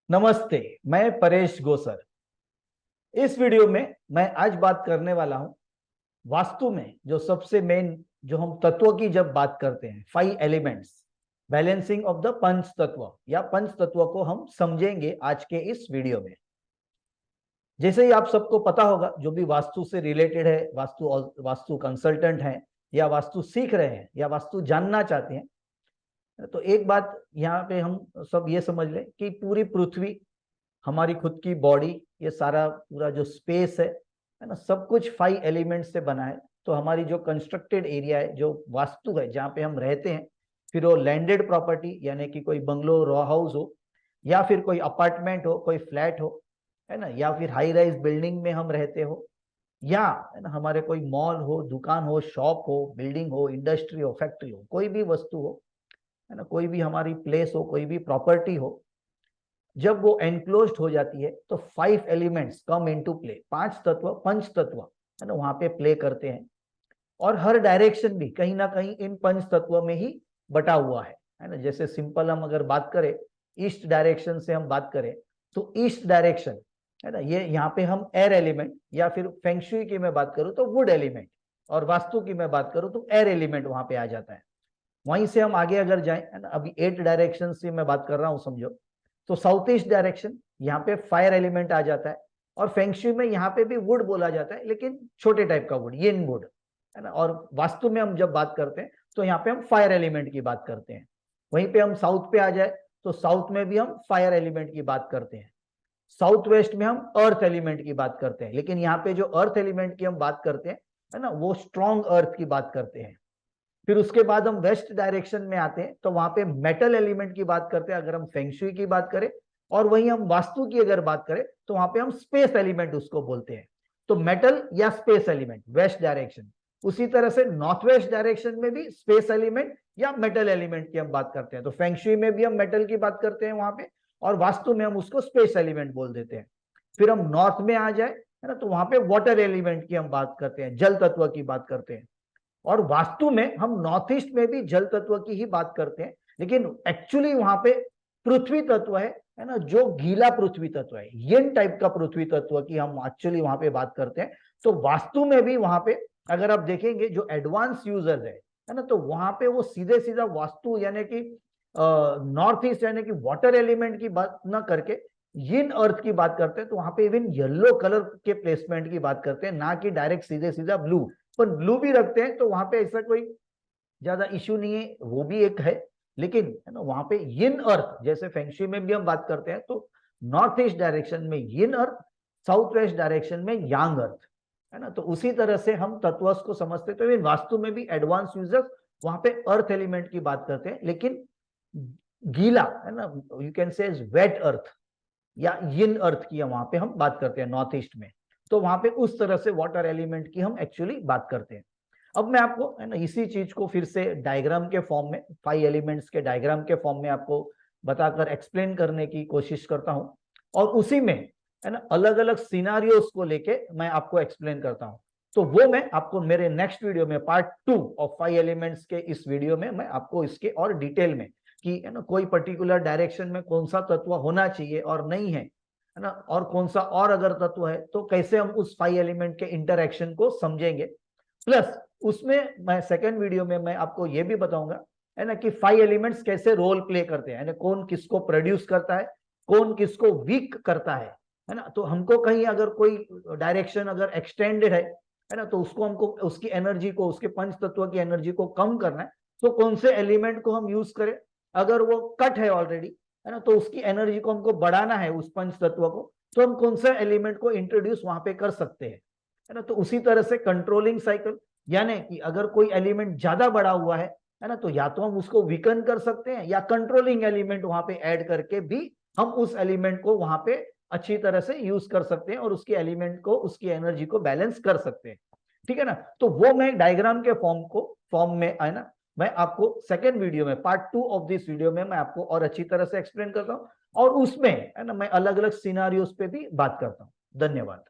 नमस्ते, मैं परेश गोसर। इस वीडियो में मैं आज बात करने वाला हूं वास्तु में जो सबसे मेन जो हम तत्वों की जब बात करते हैं, 5 एलिमेंट्स, बैलेंसिंग ऑफ द पंच तत्व या पंच तत्व को हम समझेंगे आज के इस वीडियो में। जैसे ही आप सबको पता होगा, जो भी वास्तु से रिलेटेड है, वास्तु कंसल्टेंट हैं या वास्तु सीख रहे हैं या वास्तु जानना चाहते हैं, तो एक बात यहाँ पे हम सब ये समझ लें कि पूरी पृथ्वी, हमारी खुद की बॉडी, ये सारा पूरा जो स्पेस है ना, सब कुछ 5 एलिमेंट से बना है। तो हमारी जो कंस्ट्रक्टेड एरिया है, जो वास्तु है, जहाँ पे हम रहते हैं, फिर वो लैंडेड प्रॉपर्टी यानी कि कोई बंगलो, रॉ हाउस हो, या फिर कोई अपार्टमेंट हो, कोई फ्लैट हो, है ना, या फिर हाई राइज बिल्डिंग में हम रहते हो, या है ना हमारे कोई मॉल हो, दुकान हो, शॉप हो, बिल्डिंग हो, इंडस्ट्री हो, फैक्ट्री हो, कोई भी वस्तु हो, है ना, कोई भी हमारी प्लेस हो, कोई भी प्रॉपर्टी हो, जब वो एनक्लोज्ड हो जाती है तो 5 एलिमेंट्स कम इनटू प्ले। 5 तत्व, पंच तत्व, है ना, वहां पे प्ले करते हैं। और हर डायरेक्शन भी कहीं ना कहीं इन पंच तत्व में ही बटा हुआ है ना। जैसे सिंपल हम अगर बात करें, ईस्ट डायरेक्शन से हम बात करें, तो ईस्ट डायरेक्शन, है ना, ये यहाँ पे हम एयर एलिमेंट, या फिर फेंगशुई की मैं बात करूं तो वुड एलिमेंट, और वास्तु की मैं बात करूं तो एयर एलिमेंट वहां पे आ जाता है। वहीं से हम आगे अगर जाएं, है ना, अभी 8 डायरेक्शन से मैं बात कर रहा हूं समझो, तो साउथ ईस्ट डायरेक्शन, यहाँ पे फायर एलिमेंट आ जाता है। और फेंगशुई में यहाँ पे भी वुड बोला जाता है, लेकिन छोटे टाइप का वुड, यिन वुड, है ना। और वास्तु में हम जब बात करते हैं तो यहाँ पे हम फायर एलिमेंट की बात करते हैं। वहीं पे हम साउथ पे आ जाए तो साउथ में भी हम फायर एलिमेंट की बात करते हैं। साउथ वेस्ट में हम अर्थ एलिमेंट की बात करते हैं, लेकिन यहाँ पे जो अर्थ एलिमेंट की हम बात करते हैं, है ना, वो स्ट्रॉन्ग अर्थ की बात करते हैं। फिर उसके बाद हम वेस्ट डायरेक्शन में आते हैं तो वहां पे मेटल एलिमेंट की बात करते हैं, अगर हम फेंगशुई की बात करें। और वहीं हम वास्तु की अगर बात करें तो वहां पे हम स्पेस एलिमेंट उसको बोलते हैं। तो मेटल या स्पेस एलिमेंट, वेस्ट डायरेक्शन। उसी तरह से नॉर्थ वेस्ट डायरेक्शन में भी स्पेस एलिमेंट या मेटल एलिमेंट की हम बात करते हैं। तो फेंगशुई में भी हम मेटल की बात करते हैं वहां पे, और वास्तु में हम उसको स्पेस एलिमेंट बोल देते हैं। फिर हम नॉर्थ में आ जाए, है ना, तो वहां पे वाटर एलिमेंट की हम बात करते हैं, जल तत्व की बात करते हैं। और वास्तु में हम नॉर्थ ईस्ट में भी जल तत्व की ही बात करते हैं, लेकिन एक्चुअली वहां पे पृथ्वी तत्व है ना, जो गीला पृथ्वी तत्व है, यिन टाइप का पृथ्वी तत्व की हम एक्चुअली वहां पे बात करते हैं। तो वास्तु में भी वहां पे अगर आप देखेंगे, जो एडवांस यूजर्स है ना, तो वहां पे वो सीधे सीधा वास्तु यानी कि नॉर्थ ईस्ट यानी कि वाटर एलिमेंट की बात ना करके यिन अर्थ की बात करते हैं। तो वहां पे इवन येलो कलर के प्लेसमेंट की बात करते हैं, ना कि डायरेक्ट सीधे सीधा ब्लू। पर ब्लू भी रखते हैं, तो वहां पे ऐसा कोई ज्यादा इश्यू नहीं है, वो भी एक है। लेकिन है ना, वहां पे यिन अर्थ, जैसे फेंगशुई में भी हम बात करते हैं तो नॉर्थ ईस्ट डायरेक्शन में यिन अर्थ, साउथ वेस्ट डायरेक्शन में यांग अर्थ, है ना। तो उसी तरह से हम तत्व को समझते, तो इन वास्तु में भी एडवांस यूजर्स वहां पे अर्थ एलिमेंट की बात करते हैं, लेकिन गीला, है ना, यू कैन से वेट अर्थ या यिन अर्थ की वहां पे हम बात करते हैं नॉर्थ ईस्ट में। तो वहां पे उस तरह से वाटर एलिमेंट की हम एक्चुअली बात करते हैं। अब मैं आपको, है ना, इसी चीज को फिर से डायग्राम के फॉर्म में, 5 एलिमेंट्स के डायग्राम के फॉर्म में आपको बताकर एक्सप्लेन करने की कोशिश करता हूं। और उसी में, है ना, अलग अलग सिनारियोस को लेके मैं आपको एक्सप्लेन करता हूं। तो वो मैं आपको मेरे नेक्स्ट वीडियो में, पार्ट 2 ऑफ 5 एलिमेंट्स के इस वीडियो में मैं आपको इसके और डिटेल में, कि है ना, कोई पर्टिकुलर डायरेक्शन में कौन सा तत्व होना चाहिए और नहीं है ना, और कौन सा और अगर तत्व है तो कैसे हम उस 5 एलिमेंट के इंटरएक्शन को समझेंगे। प्लस उसमें मैं सेकंड वीडियो में मैं आपको ये भी बताऊंगा, है ना, कि 5 एलिमेंट्स कैसे रोल प्ले करते हैं, कौन किसको प्रोड्यूस करता है, कौन किसको वीक करता है ना। तो हमको कहीं अगर कोई डायरेक्शन अगर एक्सटेंडेड है ना, तो उसको हमको उसकी एनर्जी को, उसके पंच तत्व की एनर्जी को कम करना है, तो कौन से एलिमेंट को हम यूज करें। अगर वो कट है ऑलरेडी, है ना, तो उसकी एनर्जी को हमको बढ़ाना है, उस पंच तत्व को, तो हम कौन सा एलिमेंट को इंट्रोड्यूस वहां पे कर सकते हैं, है ना। तो उसी तरह से कंट्रोलिंग साइकिल, यानी कि अगर कोई एलिमेंट ज्यादा बढ़ा हुआ है ना, तो या तो हम उसको वीकन कर सकते हैं, या कंट्रोलिंग एलिमेंट वहां पे ऐड करके भी हम उस एलिमेंट को वहां पे अच्छी तरह से यूज कर सकते हैं, और उसकी एलिमेंट को, उसकी एनर्जी को बैलेंस कर सकते हैं। ठीक है ना। तो वो मैं डायग्राम के फॉर्म में, है ना, मैं आपको सेकेंड वीडियो में, पार्ट 2 ऑफ दिस वीडियो में मैं आपको और अच्छी तरह से एक्सप्लेन करता हूं, और उसमें, है ना, मैं अलग अलग सिनारियोस पे भी बात करता हूं। धन्यवाद।